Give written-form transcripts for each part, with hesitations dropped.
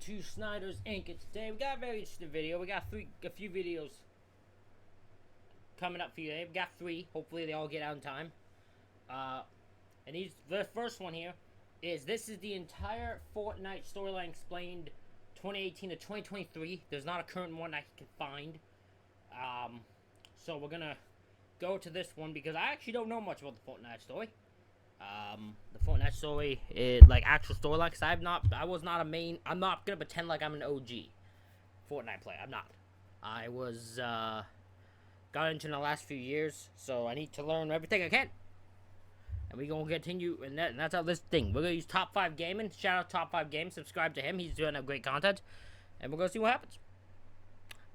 to Snyder's Inc. And today we got a very interesting video. We got a few videos coming up for you today. We got 3. Hopefully they all get out in time. And the first one here is this is the entire Fortnite storyline explained 2018 to 2023. There's not a current one I can find. So we're gonna go to this one because I actually don't know much about the Fortnite story. The Fortnite story is like actual storyline, because I'm not gonna pretend like I'm an OG Fortnite player. I'm not. I was got into in the last few years, so I need to learn everything I can. And we're gonna continue, and that's how this thing. We're gonna use Top 5 Gaming. Shout out Top 5 Gaming. Subscribe to him. He's doing great content, and we're gonna see what happens.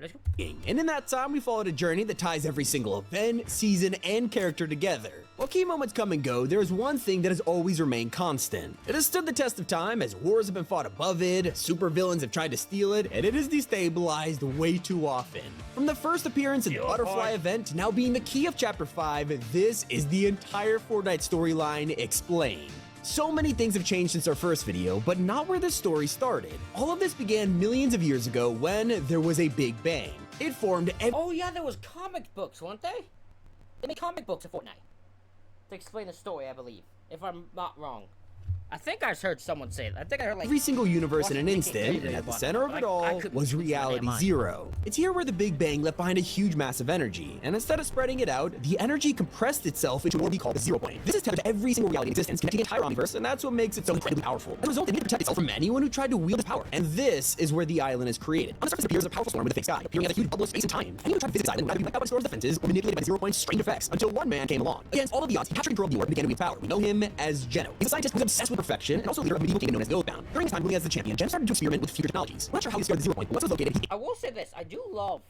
Let's go. And in that time, we followed a journey that ties every single event, season, and character together. While key moments come and go, there is one thing that has always remained constant. It has stood the test of time as wars have been fought above it, supervillains have tried to steal it, and it is destabilized way too often. From the first appearance in the Butterfly event to now being the key of Chapter 5, this is the entire Fortnite storyline explained. So many things have changed since our first video, but not where this story started. All of this began millions of years ago when there was a Big Bang. It formed Oh yeah, there was comic books, weren't they? They made comic books of Fortnite to explain the story, I believe, if I'm not wrong. I think I heard someone say it. I think I heard like every single universe in an instant, and at the center of it all was Reality Zero. It's here where the Big Bang left behind a huge mass of energy, and instead of spreading it out, the energy compressed itself into what we call the zero point. This is tethered to every single reality in existence, connecting the entire omniverse, and that's what makes it so incredibly powerful. As a result, it needed to protect itself from anyone who tried to wield its power. And this is where the island is created. On the surface, it appears as a powerful storm with a fake sky, appearing as a huge bubble of space and time. Anyone who tried to visit this island would either be wiped out by the storm's defenses or manipulated by the zero point's strange effects, until one man came along. Against all of the odds, he captured and controlled the orb and began to wield power. We know him as Geno. He's a scientist who's obsessed with perfection, and also leader of a medieval kingdom known as the Oathbound. During his time ruling as the champion, Geno started to experiment with future technologies. We're not sure how he discovered the zero point, but once it was located, I will say this, I do love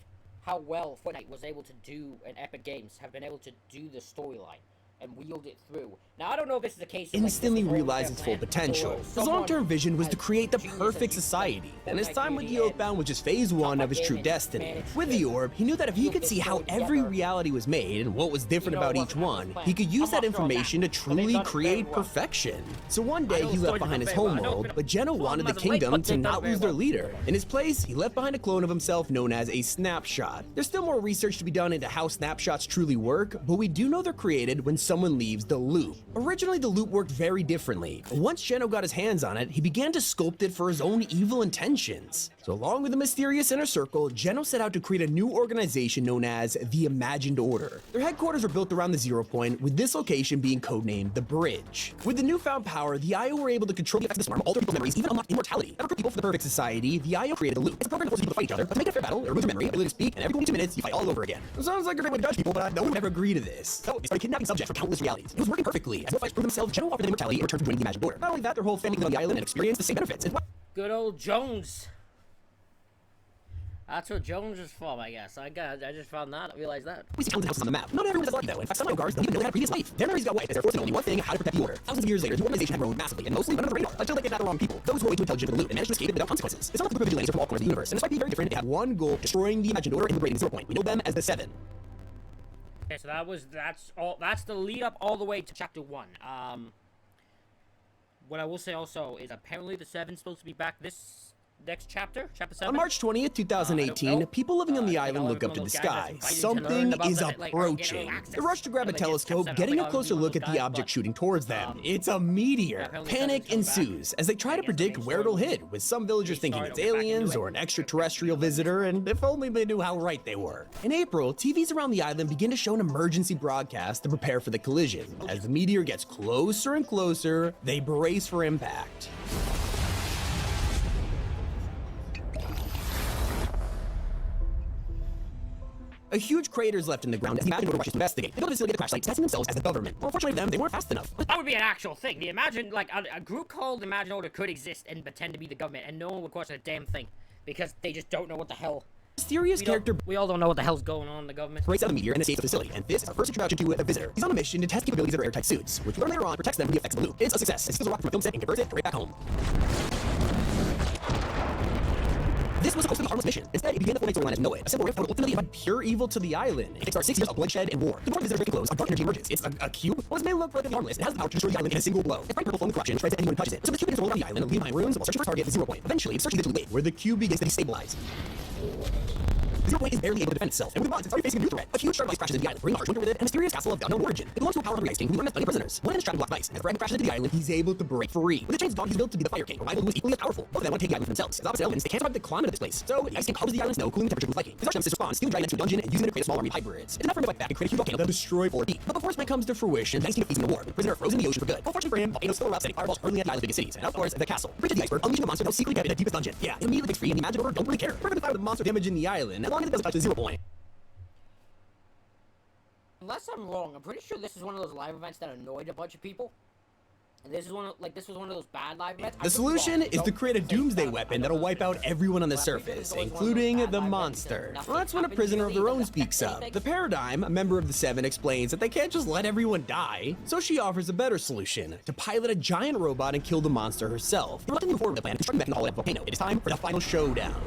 how well Fortnite was able to do, and Epic Games have been able to do the storyline and wield it through. Now, I don't know if this is the case. Instantly realized its full potential. His long-term vision was to create the perfect society, and his time with the Oathbound was just phase 1 of his true destiny. With the orb, he knew that if he could see how every reality was made and what was different about each one, he could use that information to truly create perfection. So one day, he left behind his homeworld, but Geno wanted the kingdom to not lose their leader. In his place, he left behind a clone of himself known as a snapshot. There's still more research to be done into how snapshots truly work, but we do know they're created when someone leaves the loop. Originally, the loop worked very differently. Once Geno got his hands on it, he began to sculpt it for his own evil intentions. So along with the mysterious inner circle, Geno set out to create a new organization known as the Imagined Order. Their headquarters are built around the zero point, with this location being codenamed the Bridge. With the newfound power, the IO were able to control the effects of the swarm, alter people's memories, even unlock immortality. Ever people for the perfect society, the IO created the loop. It's a program that forces people to fight each other, but to make it a fair battle, it removes your memory, ability to speak, and every 22 minutes, you fight all over again. It sounds like a great way to judge people, but no one would ever agree to this. So they started kidnapping subjects from countless realities. It was working perfectly. As no fights proved themselves, Geno offered them immortality in return for joining the Imagined Order. Not only that, their whole family lived on the island and experienced the same benefits. Good old Jones. That's where Jones is from, I guess. I just found that. I realized that. We see tons of houses on the map. Not everyone is lucky though. In fact, some IO guards don't even know they had a previous life. Their memories got wiped as they're forced to know only one thing: how to protect the order. Thousands of years later, the organization had grown massively and mostly went under the radar until they kidnapped the wrong people. Those who were way too intelligent for the loot and managed to escape it without consequences. It's not like the group of vigilantes are from all corners of the universe, and despite being very different, they had one goal: destroying the Imagined Order and liberating Zero Point. We know them as the Seven. Okay, so that's the lead up all the way to Chapter 1. What I will say also is apparently the Seven's supposed to be back this next chapter, Chapter 7. On March 20th, 2018, people living on the island look up to the sky. Something is approaching. They rush to grab a telescope, getting a closer look at the object shooting towards them. It's a meteor. Panic ensues as they try to predict where it'll hit, with some villagers thinking it's aliens or an extraterrestrial visitor, and if only they knew how right they were. In April, TVs around the island begin to show an emergency broadcast to prepare for the collision. As the meteor gets closer and closer, they brace for impact. A huge crater is left in the ground as the Imagined Order rushes to investigate. They build a facility at the crash site, testing themselves as the government. Well, unfortunately for them, they weren't fast enough. That would be an actual thing. The Imagine, like, a group called Imagined Order could exist and pretend to be the government, and no one would question a damn thing, because they just don't know what the hell. Mysterious character we all don't know what the hell's going on in the government. Breaks out of the meteor and escapes the facility, and this is our first introduction to a visitor. He's on a mission to test capabilities of their airtight suits, which we learn later on protects them from the effects of the loop. It's a success, as he steals a rocket from a film set and converts it right back home. This was supposed to be harmless its mission. Instead, it began the Fortnite storyline as we know it. A simple rift that would ultimately invite pure evil to the island. It kickstarts 6 years of bloodshed and war. The more visitors break close, a dark energy emerges. It's a cube? Well, this may look relatively harmless. It has the power to destroy the island in a single blow. It's bright purple from the corruption, spreads to anyone who touches it. So the cube begins rolling around the island, leaving behind runes while searching for its target at 0 point. Eventually, it searches into a lake, where the cube begins to destabilize. 0 point is barely able to defend itself, and with the mods, it's already facing a new threat. A huge shark of ice crashes into the island, bringing a harsh winter with it, and a mysterious castle of unknown origin. It belongs to a powerful ice king who has many prisoners. One is trapped in block of ice, and as the fragment crashes into the island, he's able to break free. With the chains of dog, he's built to be the Fire King, a rival who is equally as powerful. Both of them want to take the island for themselves. As opposite elements, they can't survive the climate of this place. So, the ice king covers the island in snow, cooling the temperature with lightning. His arch nemesis responds, stealing dragon into a dungeon and using it to create a small army of hybrids. It's enough for him to fight back and create a huge volcano that'll destroy 4D. But before his plan comes to fruition, the ice king defeats him in a war, with the prisoner frozen in the ocean for good. Unfortunately for him, volcanoes still erupt, setting fireballs hurtling at the island's biggest cities, and of course, the castle. Breaches the iceberg, unleashing a monster that'll secretly kept in the deepest dungeon. Yeah, it immediately breaks free, and the magic order don't really care. Perfect fire with the monster damaging the island, as long as it doesn't touch the 0 point. Unless I'm wrong, I'm pretty sure this is one of those live events that annoyed a bunch of people. And this is one of, this was one of those bad live events. The solution is to create a doomsday weapon that'll wipe out everyone on the surface, including the monster. Well, that's when a prisoner of their own speaks up. The Paradigm, a member of the Seven, explains that they can't just let everyone die, so she offers a better solution, to pilot a giant robot and kill the monster herself. They're looking forward to the plan to strike back in the Hollow volcano. It is time for the final showdown.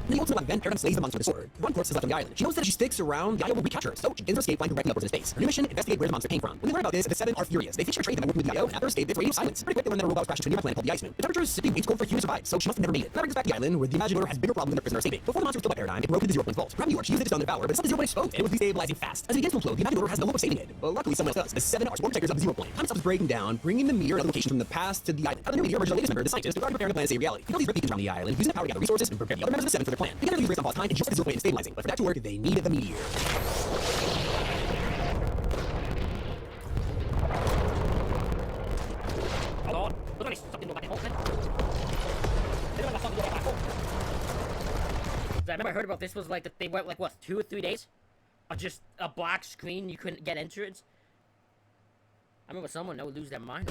In the ultimate event, Paradigm slays the monster with a sword. One corpse is left on the island. She knows that if she sticks around, the island will recapture her, so she begins her escape flying directly upwards in space. Her new mission, investigate where the monster came from. When they learn about this, the Seven are furious. They feature a trait them and working with the IO, and after her escape, it's radio silence. Pretty quick, they learn that a robot was crashed into a nearby planet called the Iceman. The temperature is simply way too cold for a human to survive, so she must have never made it. That brings us back to the island, where the Imaginator has bigger problems than their prisoner escaping. Before the monster was killed by Paradigm, it broke into the 0 point vault. Grabbing the orb, she used it to stun their power, but it's not the 0 point exposed, and it was destabilizing fast. As it begins to implode, the Imaginator has no hope of saving it. But luckily, someone else does. The Seven are sworn protectors of the 0 point. Time stops breaking down, bringing the mirror and other locations from the past to the island. Out of the new mirror emerges the latest member, the scientist, who are preparing to plan to save reality. He built these rip beacons around the island, using the power to gather resources and prepare the other members of the Seven for their plan. Together, these race on pause time and just like the 0 point is stabilizing, but for that to work, they needed the meteor. Hold on. Look at me sucking into a black hole, man. Anyone got sucked into a black hole? I remember I heard about this was like, they went like, what, 2 or 3 days? Of just a black screen, you couldn't get entrance. I remember someone that would lose their mind.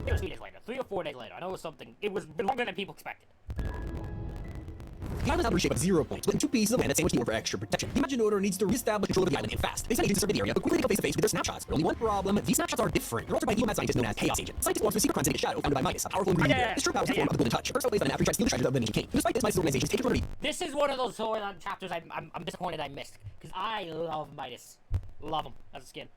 It was 3 days later. 3 or 4 days later. I know it was something. It was longer than people expected. The island is out of shape of 0 point, split in 2 pieces of land that sandwich the order for extra protection. The Imaginator needs to reestablish control of the island and fast. They send agents to survey the area, but quickly come face to face with their snapshots. But only one problem, these snapshots are different. They're altered by the mad scientist known as Chaos Agent. The scientist belongs to a secret crime syndicate Shadow, founded by Midas, a powerful ingredient. This true power is in the form of the Golden Touch. First placed on an after he tries to steal the treasures of the Ninja King. Despite this, Midas' organization takes control. This is one of those storyline chapters I'm disappointed I missed. Because I love Midas. Love him as a skin.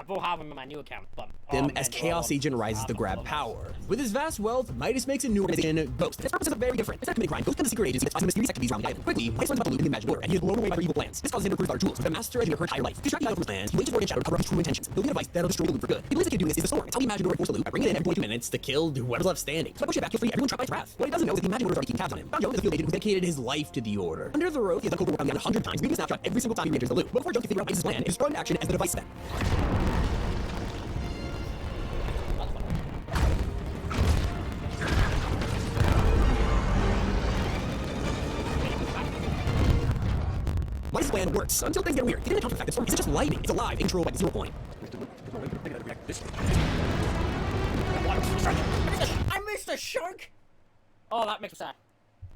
I will have him in my new account, but... as Chaos Agent rises to grab power. With his vast wealth, Midas makes a new organization, Ghost. Its purposes are very different. Instead of committing crime, Ghost becomes a secret agency that finds mysterious activities around the island. Quickly, Midas learns about the loop in the Imaginator, and he is blown away by their evil plans. This causes him to recruit other tools, with the master edging her entire life. To distract the island from his plans, he wages for Shadow to cover up his true intentions, building a device that'll destroy the loop for good. He believes that doing this is the storm. It's how the Imaginator forces the loop by bringing it in every 22 minutes to kill whoever's left standing. So by pushing it back, he'll free everyone trapped by its wrath. What he doesn't know is that the Imaginator is already keeping tabs on him. Found Jones is a field agent who dedicated his life to the Order. Under the rope, he has done covert work on the island 100 times, reading a snapshot every single time he enters the loop. But before Jones can figure out Midas' plan, it is brought into action as the device spec. Midas' plan works, until things get weird. He didn't account for the fact that Storm isn't just lighting, it's alive and controlled by the 0 point. I missed the shark! Oh, that makes me sad.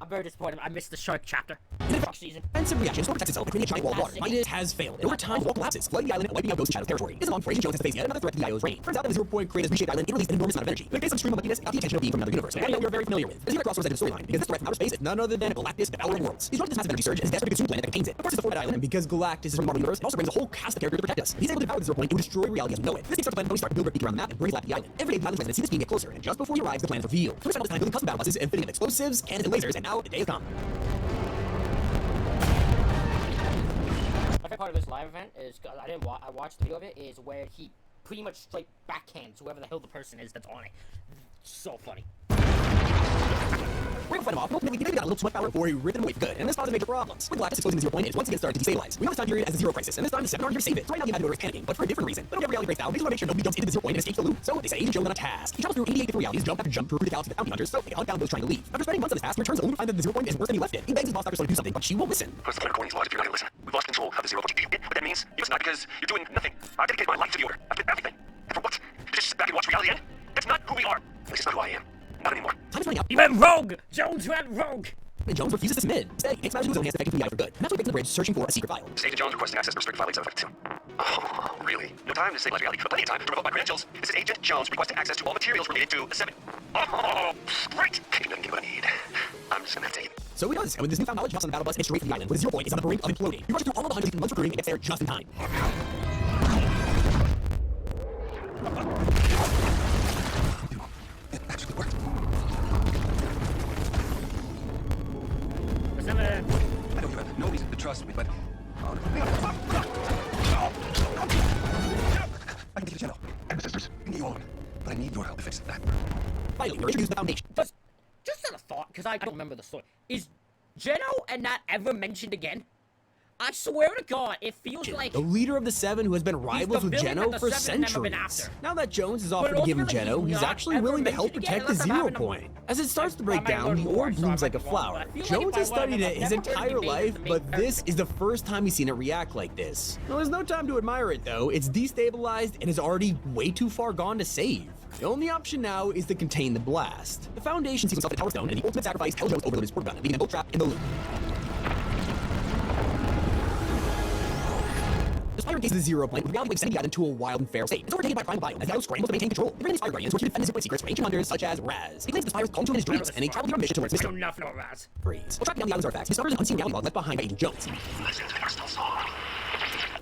I'm very disappointed. I missed the shark chapter. In the season, defensive reaction, Storm protects itself by creating a giant wall of water. Midas has failed. And over time, the wall collapses, flooding the island and wiping out Ghost and Shadow's territory. This is on for Agent Jones has to face yet another threat to the IO's reign. Turns out that the 0 point created reshaped island, it released an enormous amount of energy. But in case of extreme unluckiness, it got the attention of being from another universe, one that we are very familiar with. This is the crossroads edge of the storyline, because this threat from outer space is none other than Galactus, the Devourer of Worlds. He's drawn to this massive energy surge and is desperate to consume the planet that contains it. Of course, it's a Fortnite island, and because Galactus is from the Marvel universe, it also brings a whole cast of characters to protect us. If he's able to devour the 0 point, it will destroy reality as we know it. This team starts to plan Tony Stark to build a beacon around the map and brings back the island. Every day, the island's residents see this beam get closer, and just before he arrives, the plan is revealed. Tony spent all this time building custom battle buses and fitting with explosives, cannons, and lasers, and now the day has come. My favorite part of this live event is, I watched the video of it, is where he pretty much straight backhands whoever the hell the person is that's on it. So funny. We're able to fight him off, and ultimately he maybe got a little too much power before he ripped him away for good, and this caused major problems. With Galactus exposing the 0 point, it's once again starting to destabilize. We know this time period as the Zero Crisis, and this time the 7 aren't here to save it. So right now the Imaginary is panicking, but for a different reason. But whenever reality breaks down, they just want to make sure nobody jumps into the 0 point and escapes the loop. So they say Agent Jones on a task. He travels through 88 different realities, jump after jump through the galaxy with bounty hunters, so they can hunt down those trying to leave. After spending months on this task, he returns only to find that the 0 point is worse than he left it. He begs his boss Dr. Sloan to do something, but she won't listen. What's the point of recording these logs if you're not going to listen? We've lost control of the 0 point. You get what that means? You listen not because you're doing nothing. I dedicated my life to the Order. I did everything. And for what? To just sit back and watch reality end? That's not who we are. At least it's not who I am. Not anymore. Time is running out. He went rogue! Jones went rogue! And Jones refuses to submit. Instead, he takes matters into his own hands to take FBI for good. And that's when he gets to the bridge searching for a secret file. Agent Jones requesting access to restricted file 8752. Oh, really? No time to stabilize reality, but plenty of time to revoke my credentials. This is Agent Jones requesting access to all materials related to the 7. Oh, great! He doesn't get what I need. I'm just gonna have to take it. So he does, and with this newfound knowledge, he hops on the battle bus and straight to the island, where the 0 point is on the brink of imploding. He rushes through all of the hundreds of months recruiting and gets there just in time. It actually worked. What's up, I know you have no reason to trust me, but... I can take the channel. And the sisters. I need you all. But I need your help to fix that. Finally, we're introduced to the Foundation. Just on a thought, because I don't remember the story. Is Geno and Nat ever mentioned again? I swear to God, it feels like... The leader of the 7 who has been rivals with villain Geno that for the 7 have never been centuries. after. Now that Jones is offered But to give him ultimately, Geno, he's he's not actually ever willing to help mentioned again, protect the unless I'm 0 having a- point. As it starts to break I might down, learn the more, orb so I blooms might like a be wrong, flower. but I feel like Jones if I has studied learned, it I've his never heard entire debated life, the main but this character. is the first time he's seen it react like this. Now, there's no time to admire it, though. It's destabilized and is already way too far gone to save. The only option now is to contain the blast. The Foundation sees himself at Tower Stone, and the ultimate sacrifice tells Jones to overload his port gun, leaving them both trapped in the loop. The Spire gates the 0 point, with reality wave sending the island to a wild and feral state. It's overtaken by primal biome, as the island scrambles to maintain control. They bring in Spire Guardians, who are here to defend the 0 point secrets for ancient hunters such as Raz. He claims the Spires call to him in his dreams, and they travel here on a mission towards I do mystery. enough, no Raz. While tracking down the island's artifacts, he discovers an unseen reality log left behind by Agent Jones. My sins are still sore.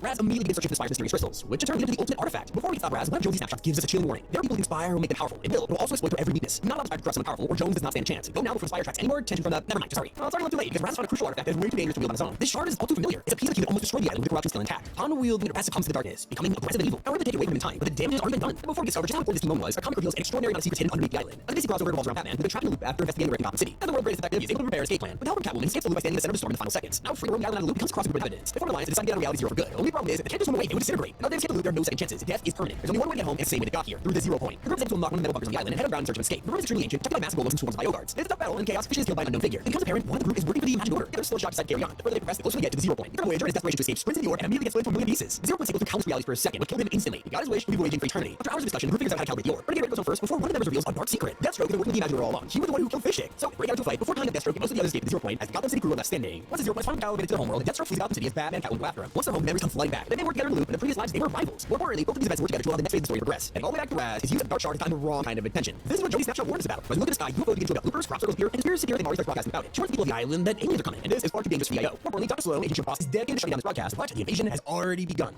Raz immediately begins searching for the Spire's mysterious crystals, which in turn lead him to the ultimate artifact. Before we stop Raz, one of Jones' snapshots gives us a chilling warning. There are people who Spire will make them powerful, and will also exploit their every weakness. You're not allowed to try to corrupt someone powerful, or Jones does not stand a chance. Go now before the Spire attracts any more attention from the... Never mind, sorry. Well, it's already left too late, because Raz found a crucial artifact that is way too dangerous to wield on his own. This shard is all too familiar. It's a piece of the cube that almost destroyed the island with the corruption still intact. Upon wielding it, Raz succumbs to the darkness, becoming aggressive and evil. However, they take away from him in time, but the damage has already been done. Before we get started, just how important this moment was, a comic reveals an extraordinary amount of secrets hidden underneath the island. A basic crossover revolves around Batman, who is trapped in a loop after investigating the wreck in Gotham City. And the world's greatest detective is able to prepare an escape plan. With the help of Catwoman, he escapes the loop by standing in the center of the storm in the final seconds. Now, free roam the island out of the loop becomes a crossing group of evidence. They form an alliance to decide to get out of reality 0 for good. The only problem is that they can't just swim away, they would disintegrate. Now, they escape the loop, there are no second chances. Death is permanent. There's only one way to get home, and it's the same way they got here, through the 0 point. The group is able to unlock one of the metal bunkers on the island and head underground in search of escape. The room is extremely ancient, checked by massive golems and swarms of bio guards. It's a tough battle, and chaos fishes killed by an unknown figure. It becomes apparent one of the group is working for the imagined order. The other still shot decide to carry on. The further they progress, the closer they get to the 0 point. The Voyager, in his desperation to escape, sprints into the orb and immediately gets split into a million pieces. The 0 point cycles through countless realities for a second, which killed him instantly. He got his wish, he'll be voyaging for eternity. After hours of discussion, the group figures out how to calibrate the orb. But again, it goes on first before one of the members reveals a dark secret. Deathstroke had been working with the imagined order all along. He was the one who killed Fishstick. So, break out into a fight before telling Deathstroke and most of the others escape the 0 point as the Gotham City crew are left standing. Once the 0 point is finally calibrated to their homeworld, Deathstroke flees Gotham City as Batman and Catwoman go after him. Once their home memories come flooding back, then they work together in a loop. In the previous lives, they were rivals. More importantly, both of these events work together to allow the next phase of the story to progress. And all the way back to Raz, his use of Dark Shard has gotten the wrong kind of attention. This is what Jody's snapshot warned us about. As we look at the sky, UFO begins to about loopers, crop circles appear, and conspiracy theories and already starts broadcasting about it. She warns people of the island that aliens are coming, and this is far too dangerous for the IO. More importantly, Dr. Sloan, Agent Boss, is dedicated to shutting down this broadcast, but the invasion has already begun.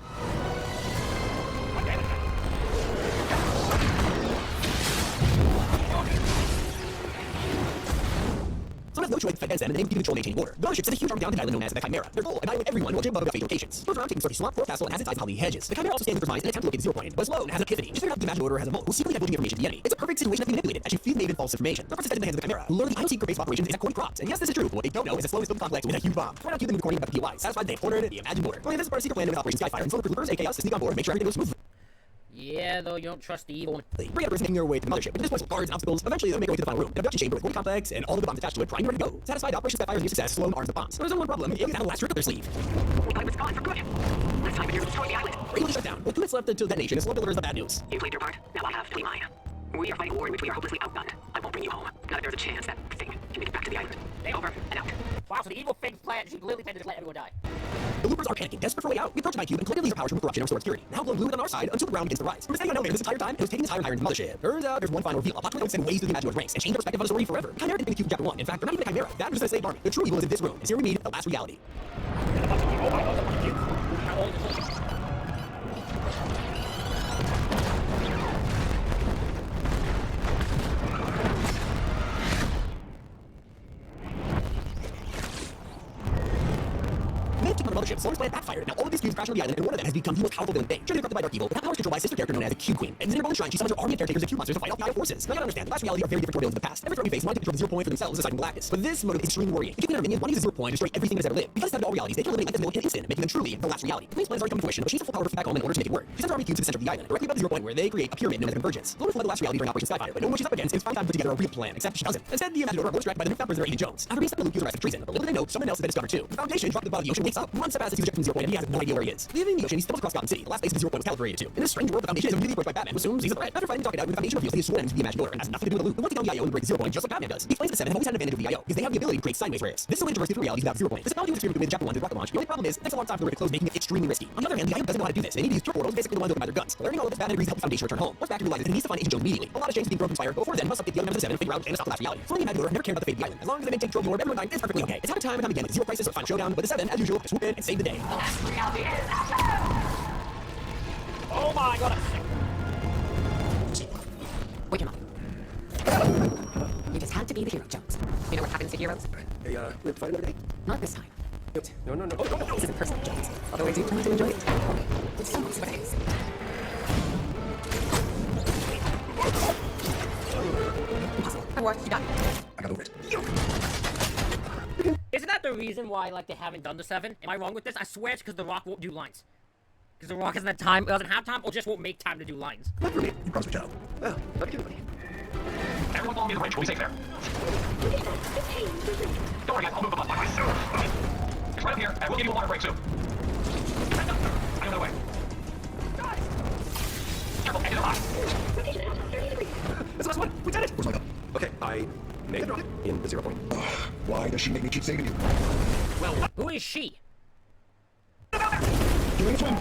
Someone has no choice but to fight against them, and they keep control maintaining order. The mothership sent a huge army down to the island known as the Chimera. Their goal, annihilate everyone while above fatal locations. Goes around taking Starkey Swamp, Fort Castle, and has its eyes on the hedges. The Chimera also stands with her minds in an attempt to locate the 0 point, but Sloan has an epiphany. She figured out the imagined order has a mole who secretly divulging information to the enemy. It's a perfect situation to be manipulated, as she feeds Maven false information. The first is in the hands of the Chimera, who learn the secret base of operations is at Coin Crops. And yes, this is true, but what they don't know is that Sloan is still complex with a huge bomb. Right out, them recording about the POI. Satisfied they ordered the imagined order. Only this is part of secret plan with Operation Skyfire, and Sloan recruiters, aka us, to sneak on board and make sure everything goes smoothly. Yeah, though you don't trust the evil one. Bring up making their way to the mothership, which displays guards and obstacles. Eventually, they'll make their way to the final room, an abduction chamber with a complex and all of the bombs attached to it, primed and ready to go. Satisfied, Operation Skyfire's new success, Sloan arms the bombs. There's only one problem: aliens have a last trick up their sleeve. The island's gone for good. Let's not even here to destroy the island. Able to shut down. With 2 minutes left until detonation, Sloan delivers the bad news. You played your part. Now I have to play mine. We are fighting a war in which we are hopelessly outgunned. I won't bring you home. Not if there's a chance that thing can make it back to the island. Over and out. Wow, so the evil thing's plan, she literally planned to just let everyone die. The loopers are panicking, desperate for a way out. We approach my cube and collectively use our powers to remove corruption and restore security. Now glowing blue is on our side until the ground begins to rise. We're standing on no this entire time, it was taking us higher and higher into the mothership. Turns out there's one final reveal. A plot twist send ways through the imagined ranks and change the perspective of the story forever. Chimera didn't think the cube chapter 1. In fact, they're not even a chimera. That was just a slave army. The true evil is in this room. And here we meet the last reality. team of mothership, Solar's plan backfired. Now all of these cubes crash on the island, and one of them has become the most powerful villain thing. Surely corrupted by dark evil, but that power is controlled by a sister character known as the Cube Queen. And in her shrine, she summons her army of caretakers and cube monsters to fight off the Io forces. Now you gotta understand, the last reality are very different from villains of the past. Every threat we face wanted to control the 0 point for themselves, aside from Galactus. But this motive is extremely worrying. The Cube Queen and her minions want to use the 0 point to destroy everything that's ever lived. Because it's all realities, they can eliminate life as in an instant, making them truly the last reality. The Queen's plans already come to fruition, but she needs the full power to back home in order to make it work. She sends her army cubes to the center of the island, directly above the 0 point where they create a pyramid known as a convergence. Luna fled the last reality during Operation Skyfire, but knowing what she's up against, it's fine time to put together a real plan, except she doesn't. Instead, the Ambassador was distracted by the newfound prisoner Agent Jones. After being sent to Luke, he was arrested for treason, but little did they know, someone else has been discovered too. The Foundation, dropped at the bottom of the ocean, wakes up, one step past the eject from 0 point, and he has no idea where he is. Leaving the ocean, he stumbles across Gotham City. The last base of the 0 point was calibrated to. In this strange world, the Foundation is immediately approached by Batman, who assumes he's a threat. After fighting Talk It Out, the Foundation reveals he is sworn to the Imaginor and has nothing to do with the loop. They want to take down the IO and break the 0 point just like Batman does. He explains that the 7 have always had an advantage over the IO, because they have the ability to create sideways rares. This is a way to traverse through realities without 0 point. This technology was experienced with Chapter 1 through rocket launch. The only problem is, it takes a long time for the ray to close, making it extremely risky. On the other hand, the IO doesn't know how to do this. They need to use turret portals, basically the ones that open by their guns. Learning all of this, Batman agrees to help the Foundation return home. Once Baxter realizes that he needs to find Agent Jones immediately. A lot of changes being thrown from Spire, but before then, must update the other members of the 7 and figure out and stop the last reality. So the Imaginor never cared about the fate of the island. As long as they maintain control of everyone dying is perfectly okay. It's happened time and time again with Zero Crisis or Final Showdown, but the 7, as usual, swoop in and save the day. Oh my god. Wake him up. You just had to be the hero, Jones. You know what happens to heroes? Hey, we have to fight another day? Not this time. No. Oh, no. This isn't personal, Jones. Although I do plan to enjoy it. It's so much what it is. Impossible. I watched you die. I got over it. Isn't that the reason why, like, they haven't done the 7? Am I wrong with this? I swear it's because The Rock won't do lines. Because The Rock hasn't had time, doesn't have time, or just won't make time to do lines. Not for me. You promised me, child. Well, not to everybody. Everyone follow me to the ridge. We'll be safe there. Don't worry, guys. I'll move the blood line soon. It's right up here, and we'll give you a water break soon. I know the way. Careful, exit alive. That's the last one. We did it. Where's my gun? Okay, I made it in the 0 point. Why does she make me keep saving you? Well, who is she? Doing a swim.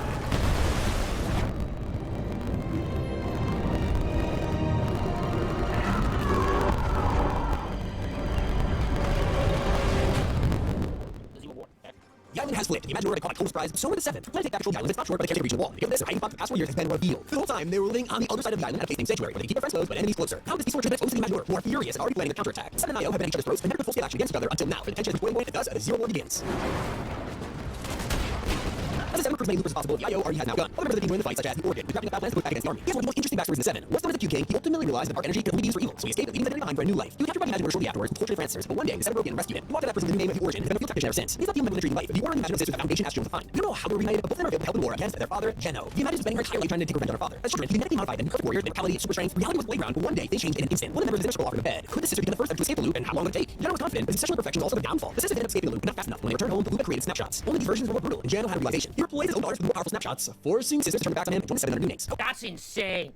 The island has flipped. The Imaginor caught a total surprise. So were the 7. Plan to take back control of the island. It's not sure, but they can't reach the wall. Because this, a hiding spot for the past 4 years has been revealed. The whole time, they were living on the other side of the island at a place named Sanctuary, where they keep their friends close, but enemies closer. Now this peaceful retreat exposed to the Imaginor, who are furious and already planning a counterattack. 7 and IO have been at each other's throats, but never put full-scale action against each other until now. The tension is boiling point, and thus, the 0 war begins. As the 7 crews many loopers as possible, the IO already has now begun. Other members of the team join the fight, such as the Oregon, who's wrapping up battle plans to put back against the army. He has one of the most interesting backstories in the 7. Once known as the Q King, he ultimately realized that dark energy could only be used for evil, so he escaped, leaving the behind for a new life. He was captured by the Imaginor shortly afterwards and tortured Francers, but one day the 7 broke in and rescued him. He walked to that person with the name of the Origin, who's been a field technician ever since. He's not the only military life, but the war on the Imaginor sisters the Foundation asked Jones to find. We don't know how they were reunited, but both of them are able to help in war against their father, Geno. The Imaginors spending her entire life trying to take revenge on her father. As children, he genetically modified them, perfect warriors, mentality, super strength. Reality was playground, but one day they changed in an instant. One of the members of the circle offered a bed. Could the sister become the first ever to escape the loop, and how long would it take? Geno was confident, but his sexual perfection was also the downfall. The sisters ended up escaping the loop, but not fast enough. When they returned home, the loop had created snapshots. Only these versions were more brutal, and Geno had a realization. He replaced his own daughters with more powerful snapshots, forcing sisters to turn back on him and join the 7 under new names. That's insane.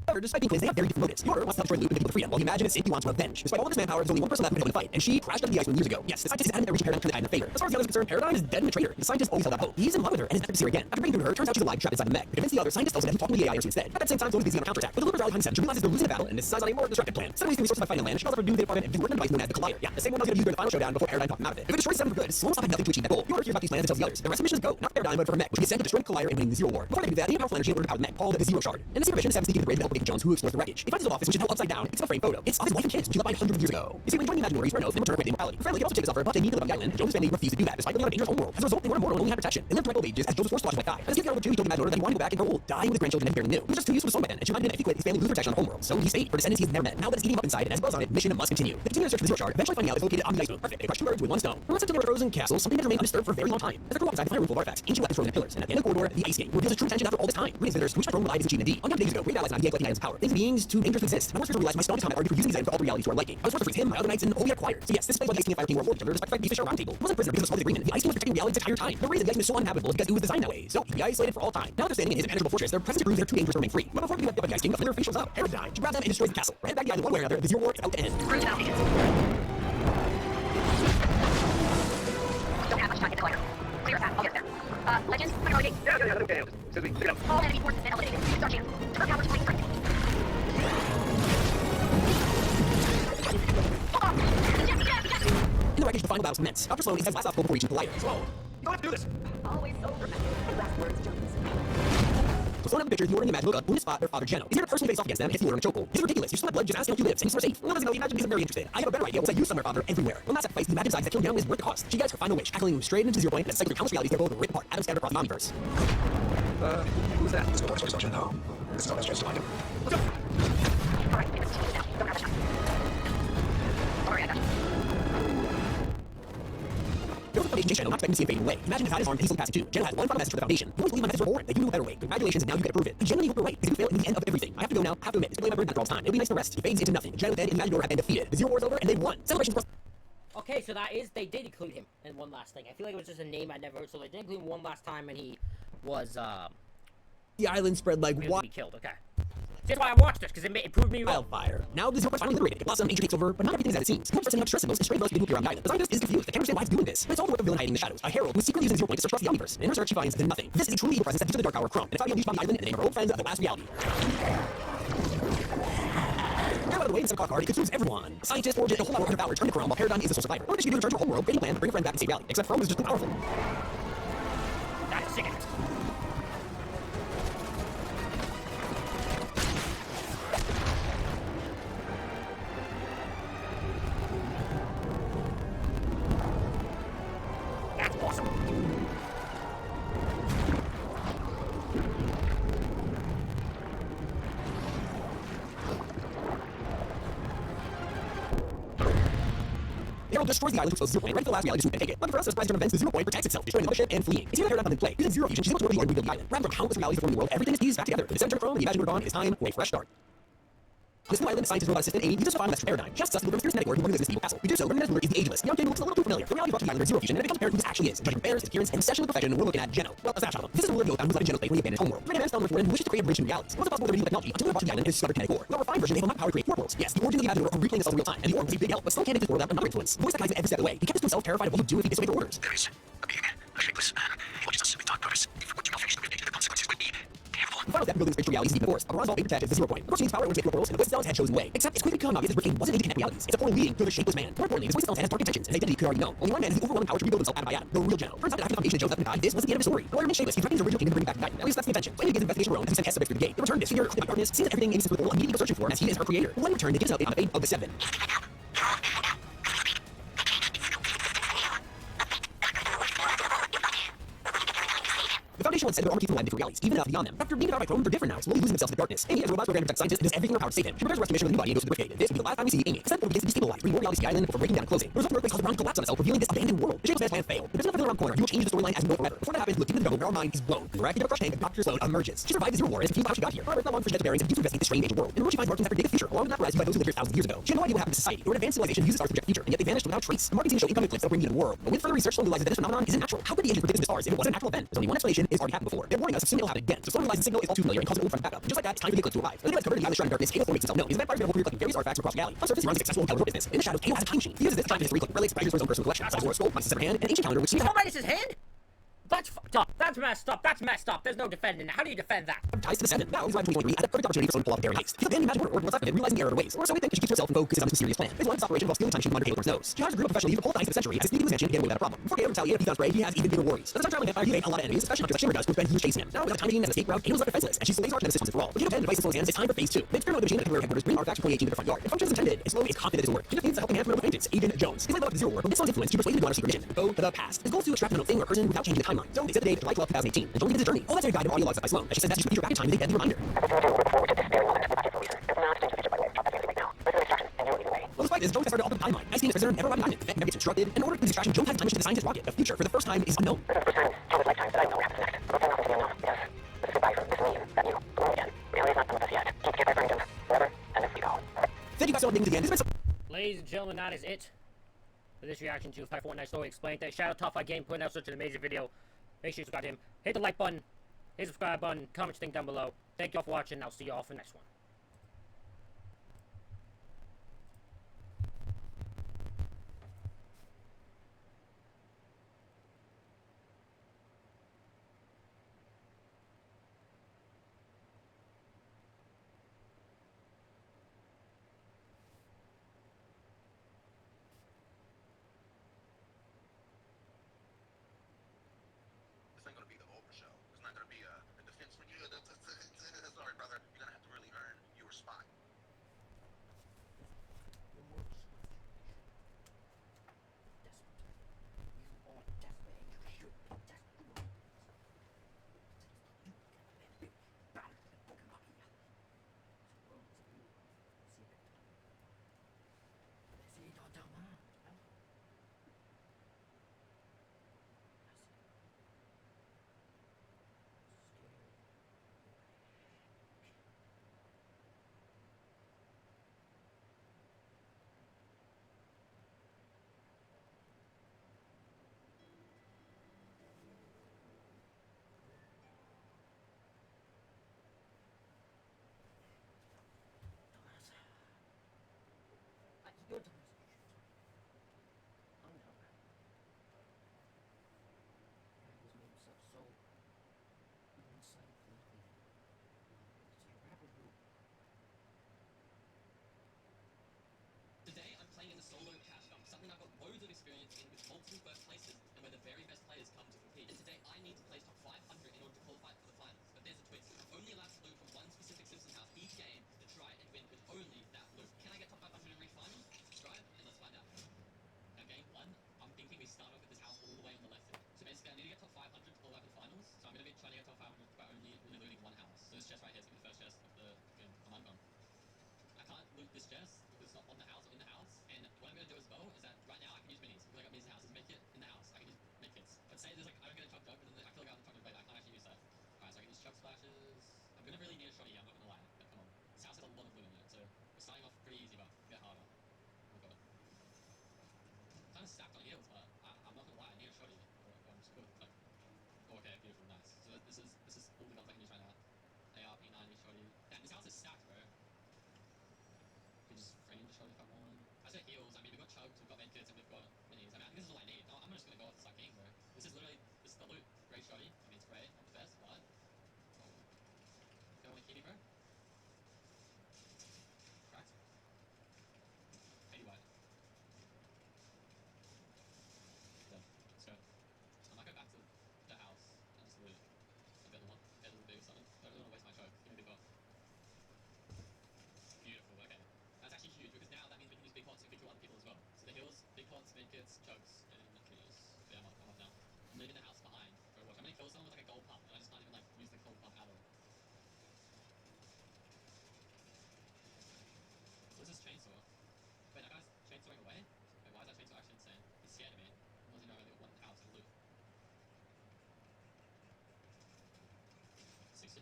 However, despite being twins, they have very different motives. The Order wants to destroy the loop and give people freedom, while the Imagine safety wants revenge. Despite all of this manpower, there's only one person left who can fight, and she crashed under the ice 1 years ago. Yes, the scientist is adamant that reaching Paradigm turned the tide in her favor. As far as the others are concerned, Paradigm is dead and a traitor. The scientist always held out hope. He's in love with her and is desperate to see her again. After breaking through her, turns out she's alive, trapped inside the mech. To convince the others, scientist tells her that he's talking to the AI instead. At the same time, Zoe's busy on a counterattack. But the loopers rally behind 7. She realizes they're losing the battle and decides on a more destructive plan. Suddenly, resources by fighting land. She calls up her new department and working on a device known as the Collider. Yeah, the same one that was going to use during the final showdown before Paradigm talked him out of it. If it destroys 7 for good, Sloan will have nothing to achieve that goal. The Order hears about these plans and tells the others. The rest of the missions go, not for Paradigm, but for her mech, which is sent to destroy the Collider and win the Zero War. Before they do that, they have a powerful energy in order to power the mech, called the Zero Shard. In the secret mission, 7 sneaking the grave to help Agent Jones, who explores the wreckage. He finds his office, which is now upside down. It's a frame photo. It's of his wife and kids, which he left behind hundreds of years ago. You see, when joining the Imaginor, he's for an oath and return with immortality. Friendly could also take his offer, but they need to live on the island, and Jones' family refused to do that, despite living on a dangerous homeworld. As a result, they were immortal and only had protection. They lived through old ages as Jones was forced to watch his wife die. As he got over 2, he told the Imaginor that he wanted to go back and grow old, dying with his grandchildren and barely knew. He was just too useful to soul by then, and she reminded him that if he quit, his family would lose protection on the homeworld. So he stayed for descendants he has never met. Now that it's eating him up inside, and as well as on it, mission must continue. They continue to search for the Zero Shard, eventually finding out it's located on the ice moon. Perfect. They crushed 2 birds with 1 stone. Once into their frozen castle, something has remained undisturbed for a very long time. As they go inside, they find a room full of artifacts, ancient weapons frozen in pillars, and at the end of the corridor, the ice gate reveals its true intention after all this time. Greetings, visitors. Which my throne will I is achievement D. 100 days ago, great allies and I began collecting items of power. Things beings too dangerous to exist. My monsters realized my strongest combat are for using these items for all realities to our liking. I was forced to freeze him, my other knights, and all we acquired. So yes, this is why the Ice King and Fire King were war together despite the fish round table. He wasn't a prisoner because of the agreement. The Ice King was protecting reality the entire time. The reason the ice is so uninhabitable is because it was designed that way. So he'd be isolated for all time. Now that they're standing in his impenetrable fortress, their presence proves they're too dangerous to remain free. But before we get up by the Ice King, a familiar face shows up. Paradigm. She grabs them and destroys the castle. Right back the island one way or another. The Zero War is out to end. Root out, agents. Don't have much time to get the collider. Clear a path. I'll get there. Legends, I'm going to Yeah, okay. Excuse me, pick it up. all enemy forces been eliminated. It's our chance. Turn power to fight strength. Hold on! Get! In the wreckage, the final battles commence. Dr. Sloan is his last obstacle before reaching the Collider. Slow. You don't have to do this. Always so dramatic. Last words, Jones. So someone up the picture, Yorah and Imagine look up, wouldn't spot their father, Geno. He's here to personally face off against them, hits Yorah in a chokehold. This is ridiculous. You still have blood, just ask him if he lives, and he's sort of safe. Well, doesn't know, Imagine isn't very interested. I have a better idea. We'll say use Summer Father everywhere. One last sacrifice, the Imagine decides that killing Geno is worth the cost. She gets her final wish, tackling him straight into 0 point, and a cycle of countless realities that both rip apart. Adam scattered across the omniverse. Who's that? Let's go watch Sergeant now. This is all that's just like him. All right, it's now. Don't have a shot. Don't worry, I got you. There was a foundation Geno, not expecting to see it fade away. Imagine if that is armed and easily passed it too. Geno has one final message for the foundation. You always believe my methods were boring, that you knew a better way. Congratulations, and now you get to prove it. I genuinely hope you're right, because you fail in the end of everything. I have to go now, have to admit, this play my bird for all time. It'll be nice to rest. He fades into nothing. Geno then and Imagine have been defeated. The Zero War is over, and they won. Celebrations across. Okay, so they did include him in one last thing. I feel like it was just a name I never heard, so they did include him one last time, and he was, The island spread like he was gonna be killed, okay. That's why I watched this, because it proved me wrong. wildfire. Now the Zero is finally liberated. It blossom, ancient takes over, but not everything is as it seems. Hope starts sending out stress signals, and stray bugs begin to appear on the island. The scientist is confused. They can't understand why it's doing this. But it's all the work of villain hiding in the shadows. A herald who's secretly using 0 point to search across the omniverse. In her search, she finds nothing. This is a truly evil presence that features the dark power of Crumb, and it's finally unleashed on the island in the name of her old friends of the last reality. Out of the way, the card, it consumes everyone. Scientists forged it, the whole hour of power turned to Crumb, while Paradigm is the sole survivor. What does she do to return to her home world, creating a plan to bring a friend back and save reality? Except Crumb is just too powerful. That's sick of it. That's awesome. The herald destroys the island to expose 0 point, right to the last reality and take it. Lucky for us, the surprise turn of events, the 0 point protects itself, destroying the mothership and fleeing. It's here that Paradigm comes in play. Using Zero Fusion, she's able to rebuild the island. Rather than countless realities before the world, everything is pieced back together. For the center of Chrome, the Imagine Chrome is time for a fresh start. This new island, the scientist robot assistant Amy uses to find a Paradigm. Just us to deliver a kinetic word who runs this evil castle. We do so, learning that his ruler is the ageless. The young kid looks a little too familiar. The reality brought to the island is Zero Fusion, and it becomes apparent who this actually is. Judging affairs, his appearance, and session with perfection, we're looking at Geno. Well, a snapshot of him. This is the ruler of the who's let Geno play when he abandoned his homeworld. The man found before him who wishes to create a bridge in realities. It wasn't possible to reveal technology until they brought to the island his discovered kinetic ore. The refined version, they have enough power to create worlds. Yes, the origin of the Imagine are replaying this all in real time, and the orb was a big help, but still can't take this world without another influence. Voice that guides him every step of the way. He kept this to himself, terrified of what he'd do if he disobeyed their orders. There is a being, a shapeless man. He watches us with dark purpose. If what you not finish the the consequences will be terrible. The final step in building this bridge to reality is deep enforced. A bronze ball big attaches the 0 point. Of course, he needs power in order to make portals, and the voice itself had chosen way. Except it's quickly become obvious this bridge wasn't able to connect realities. It's a portal leading to the shapeless man. More importantly, his voice itself has dark intentions, and his identity could already know. Only one man has the overwhelming power to rebuild himself atom by atom. The real Geno. Turns out that after the foundation shows up and died, this wasn't the end of the story. The lawyer remains shapeless. He threatens his original kingdom to bring back the island. At least that's the intention. So Amy begins investigation alone as he sent Hess through the gate. In return, this figure, clearly by darkness, sees that everything Amy sits with the world immediately searching for him as he is her creator. When returned, it gives up on the fate of the Seven. The Foundation once said their armor keeps the land different realities, even enough beyond them. After being devoured by Chrome, they're different now, slowly losing themselves in the darkness. Amy, as a robot programmed to protect scientists, does everything in her power to save him. She prepares a restoration of the new body and goes to the Brigade. This will be the last time we see Amy. This portal begins to destabilize, bringing more realities to the island before breaking down and closing. The result of the earthquake caused the ground to collapse on itself, revealing this abandoned world. The shapeless man's plan failed. There's enough around the corner. He will change the storyline as we know forever. Before that happens, look deep into the jungle where our mind is blown. The miraculous crush tank of Dr. Sloan emerges. She survived the Zero War and is confused how she got here. However, it's not long for she gets bearings and begins to investigate this strange ancient world. In the world, she finds markings that predict the future, along with apparatus used by those who lived here thousands of years ago. She had no idea what happened to society. They were an advanced civilization who uses stars to project the future, and yet they vanished without trace. The markings seem to show incoming clips that bring you to the world. But with further research, Sloan realizes that this phenomenon isn't natural. How could the ancients predict the stars if it wasn't a natural event? There's only one explanation: it's already happened before. They're warning us soon it'll happen again. So Sloan realizes the signal is all too familiar and calls it old friend back up. Just like that, it's time for the eclipse to arrive. When the covered in the island shrouded in darkness, Halo 4 makes itself known. He's a vampire available for collecting various artifacts across the galaxy. On surface, he runs a successful intelligent business. In the shadows, Halo has a time machine. He uses this to track his history, relics, treasures for his own personal collection. Besides war skull, Mike's severed hand, and an ancient calendar which seems to Oh, minus his hand? That's fucked up. That's messed up. That's messed up. There's no defending that. How do you defend that? have ties to the Seven. Now he's arrived in 2023 at the perfect opportunity for someone to pull off a daring heist. He's abandoned Imagine or what's left of it, realizing the error of ways. Or so we think, and she keeps herself and focuses on this mysterious plan. His life operation while stealing time machine from under Halo's nose. She hires a group of professionals the whole science of the century as a sneaky mansion to get away without a problem. Before Halo retaliated, if he spray, he has even bigger worries. As a traveling vampire, he made a lot of enemies, especially hunters like Shimmer does, who spend years chasing him. Now, with a time machine as an escape route, Halo's left defenseless, and she slays arch nemesis once and for all. With Halo 10 devices in Sloan's hands, it's time for phase 2. The experiment machine at the headquarters bring artifacts from 2018 to the front yard. It functions as intended, and slowly is confident it will work. He just needs the helping hand from another agents, Agent Jones. He's like up to Zero War, but with Sloan's influence, she persuaded him to go on a secret mission. Go to the past. His goal is to extract another thing or person without changing the timeline. So they set the date July 12, 2018, and Jones begins his journey. All that's a guide and audio logs up by Sloan, as she says that she should feature back in time with a deadly reminder. Well, despite this, Jones has started to alter the timeline. Ice King is prisoner, never arrived on island. Event never gets instructed. In order to this distraction, Jones has a time machine to the scientist rocket. The future, for the first time, is unknown. This is the first time in Thomas' lifetime that I know what happens next. We'll turn off into the unknown. Yes. This is goodbye for this me and that you. Alone again. Reality is not done with us yet. Keep together, friends. Forever and as we go. Thank you guys so much for again. This has been Ladies and gentlemen, that is it for this reaction to Fortnite Story Explained. Thanks, shout out Top 5 Game putting out such an amazing video. Make sure you subscribe to him. Hit the like button, hit the subscribe button, comment your thing down below. Thank you all for watching. I'll see you all for the next one. This ain't gonna be the Oprah show. It's not gonna be a defense for you. Your turn. Oh no. I was made himself so one-sided politically. It's a rapper group. Today, I'm playing in the solo cash dump, something I've got loads of experience in with multiple first places and where the very best players come to compete. And today, I need to place top 500 in order to qualify for the finals. But there's a twist. I'm only allowed to loot from one specific Simpson house each game to try and win with only that loot. Can I get top 500 in each final? Subscribe and let's find out. Now, game 1, I'm thinking we start off with this house all the way on the left. So basically, I need to get top 500 to qualify for the finals. So I'm going to be trying to get top 500 by only really looting one house. So this chest right here is going to be the first chest of the game. I'm undone. I can't loot this chest because it's not on the house or in the house. And what I'm going to do as well is that right now I can use minis because I got minis in the house. There's make it in the house. I can use make kits. But say there's like, I don't get a chug jug, but then I kill a guy with a chug jug blade. I can't actually use that. Alright, so I can use chug splashes. I'm going to really need a shotty here, I'm not going to lie. But come on. This house has a lot of loot in it, so we're starting off pretty easy, but a bit harder. Oh my god. I'm kind of stacked on heals, but I'm not going to lie, I need a shotty. I'm just good. Like, oh, okay, beautiful, nice. So this is all the guns I can use right now. AR, P90, shotty. Damn, this house is stacked, bro. We just frame the shot if I want. I say heals, I mean, we've got chugs, we've got medkits, and we've got minis. I mean, I think this is all I need. I'm just gonna go with the king, bro. This is the loot. Great shotty. I mean, it's great, not the best, but... Oh. Don't want a kitty, bro? Cracked. 80 white. Done. Let's go. I might go back to the house and just loot a better one. Get a little big or something. I don't really want to waste my choke. Give me a big pot. Beautiful, okay. That's actually huge because now that means we can use big pots and kill other people as well. So the heals, big pots, medkits, chugs, and minis. Yeah, I'm up now. I'm leaving the house behind for a watch. I'm gonna kill someone with like a gold pump and I just can't even like use the gold pump at all. What's this chainsaw? Wait, that guy's chainsawing away? Wait, why is that chainsaw actually insane? He's scared of me. He doesn't know I've only got one house to loot. 60.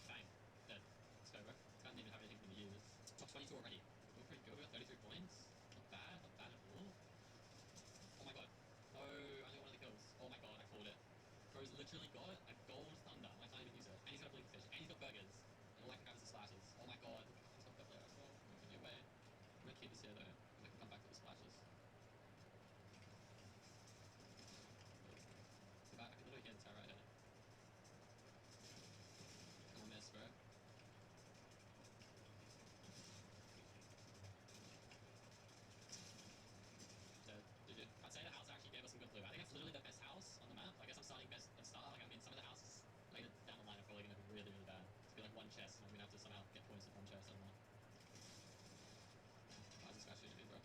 Bang. Dead. Let's go, bro. Can't even have anything for me to use. Top 22 already. We're pretty good. We got 33 points. Not bad at all. Oh my god. No, I only got one of the kills. Oh my god, I called it. Bro's literally got a gold thunder. I can't even use it. And he's got a blinking fish. And he's got burgers. And all I can grab is the splashes. Oh my god. He's got that player as well. I'm moving away. I'm gonna keep this here though. And I can come back to the splashes. I can literally get the tower right here. Come on, miss, bro. Dead. GG. I'd say the house actually gave us some good loot. I think that's literally the best house on the map. I guess I'm starting best at start. Like, I mean, some of the houses later down the line are probably going to be really, really bad. It's going to be like one chest, and I'm going to have to somehow get points with one chest. I don't know. Why is this guy shooting me, bro?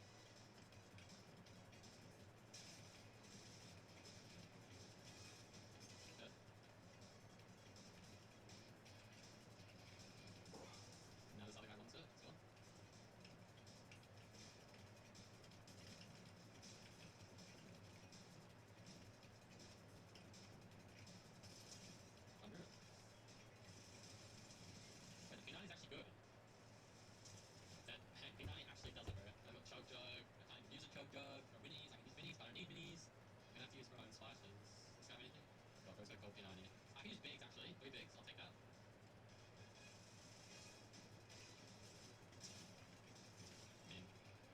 Dead. Now this other guy wants it as well. But the P90 is actually good. That P90 actually does it, bro. I've got chug jug. I can't even use a chug jug. Or minis. I can use minis, but I don't need minis. I'm gonna have to use my own splashes. Does this guy have anything? God, bro's got gold P90. I can use bigs actually. 3 bigs. I'll take that. I mean,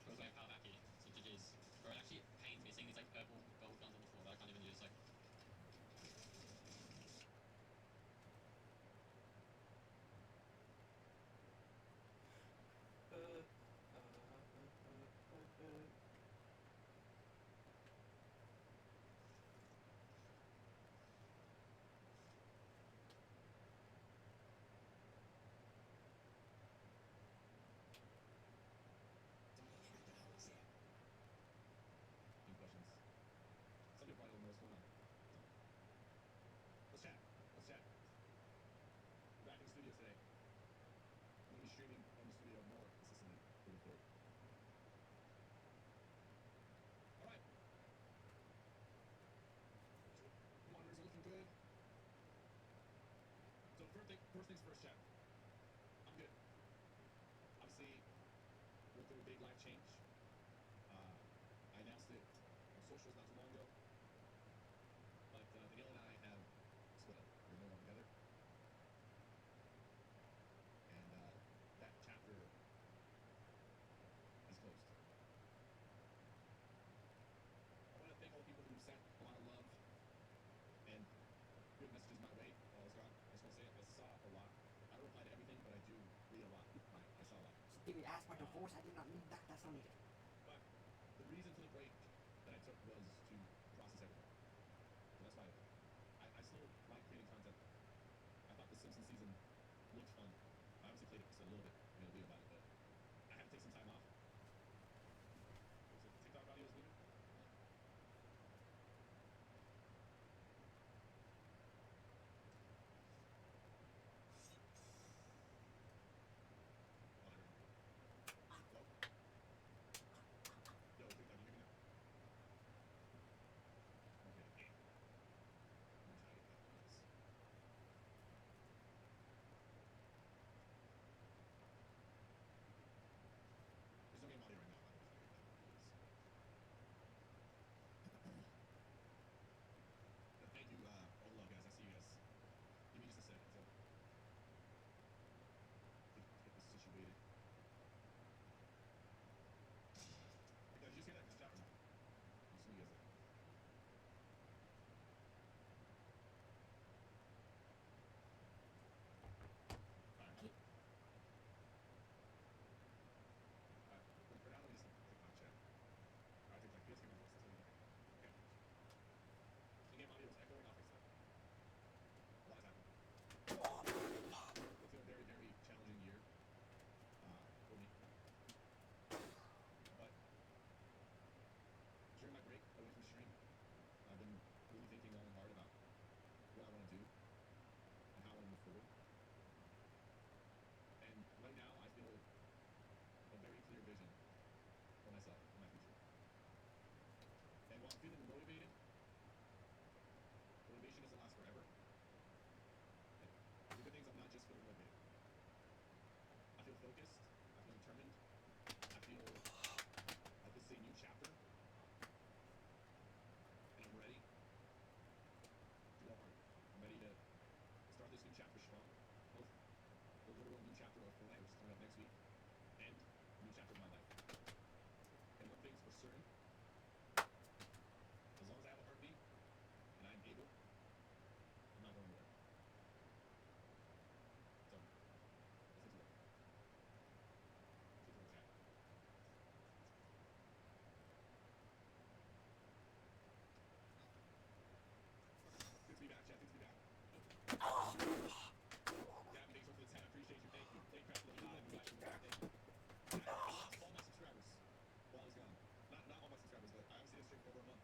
bro's wearing power backy. So GG's. Bro, it actually pains me seeing these like purple gold guns on the floor that I can't even use. Like, any questions? Some people probably don't know what's going on. Let's chat. Let's chat. I'm back in the studio today. I'm going to be streaming on the studio more consistently moving forward. Alright. Monitors are looking good. So first things first, chat. I'm good. Obviously, change. I announced it on socials not too long ago, but Danielle and I have split up. We're no longer together, and that chapter is closed. I want to thank all the people who sent a lot of love and good messages my way while I was gone. I just want to say I saw a lot. I don't reply to everything, but I do read a lot. I saw a lot. Did you ask for divorce? I did not need that. That's not needed. But the reason for the break that I took was to process everything. So that's why I still like creating content. I thought the Simpsons season looked fun. I obviously played it just a little bit, made a video about it, but I had to take some time off. So TikTok audio is leaving. Yo, TikTok, you hear me now? Okay. I'm tired of this. There's no game audio right now. I don't know if but thank you, all love, guys. I see you guys. Give me just a second to get this situated. Hey, guys, did you see that? Good job or not? I'll see you guys later. Alright. Alright, for now, let me just TikTok chat. Alright, TikTok, you guys hear my voice? That's what you hear. Okay. The game audio is echoing. I'll fix that. A lot has happened. It's been a very, very challenging year for me. But during my break away from stream, I've been really thinking long and hard about what I want to do and how I want to move forward. And right now, I feel a very clear vision for myself and my future. And while I'm feeling motivated, motivation doesn't last forever. And the good things, I'm not just feeling motivated. I feel focused. I feel determined. I feel like this is a new chapter. And I'm ready to go hard. I'm ready to start this new chapter strong. Both the literal new chapter of Fortnite, which is coming up next week, and a new chapter of my life. And one thing's for certain, as long as I have a heartbeat and I'm able, I'm not going anywhere. So, let's get to work. Let's get to work, chat. Good to be back, chat. Good to be back. Gabby, thanks for the 10. I appreciate you. Thank you. Thank you. Love you. Thank you. Thank you. And I lost all my subscribers while I was gone. Not all my subscribers, but I obviously did stream for over a month.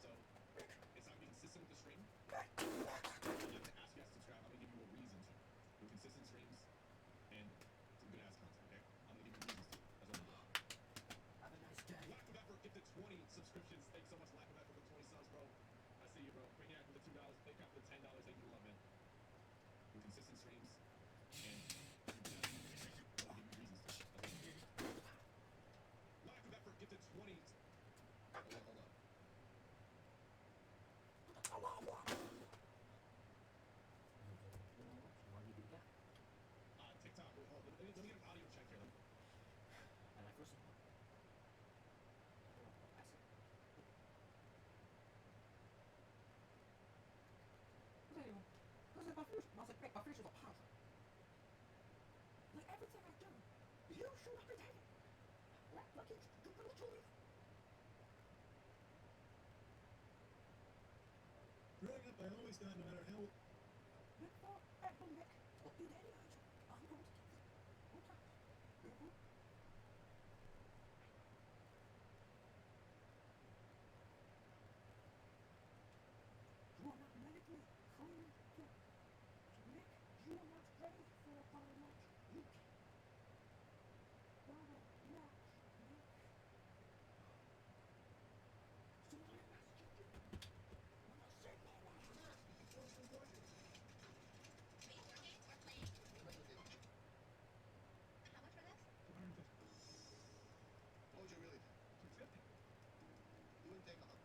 So, it's time to be consistent with the stream. I'm not to ask you guys to subscribe. I'm going to give you a reason to. Do consistent streams and some good ass content, okay? I'm going to give you reasons to. That's what I'm going to do. Have a nice day. Lack of effort, gifted 20 subscriptions. Thanks so much, Lack of effort, for 20 subs, bro. I see you, bro. Brainiac with the $2. Thank you for the $10. Thank you for love, man. Do consistent streams and some good ass content. I'm going to give you reasons to. That's what I'm going to do. Lack of effort, gifted 20. Hold up. TikTok. Wait, hold on. Let me get an audio check here. And I first of all, I said, anyway, because my future, I was like, my future's a puzzle. Like everything I do, you should not be taking. Like you literally. Growing up, I always thought no matter how... Nick, Nick, what you daddy, I'm going to take it. Okay. You are not medically clean yet. Nick, you are not ready for a biologic. You can't. Relax, Nick. So I am asking you. When I say biologic, take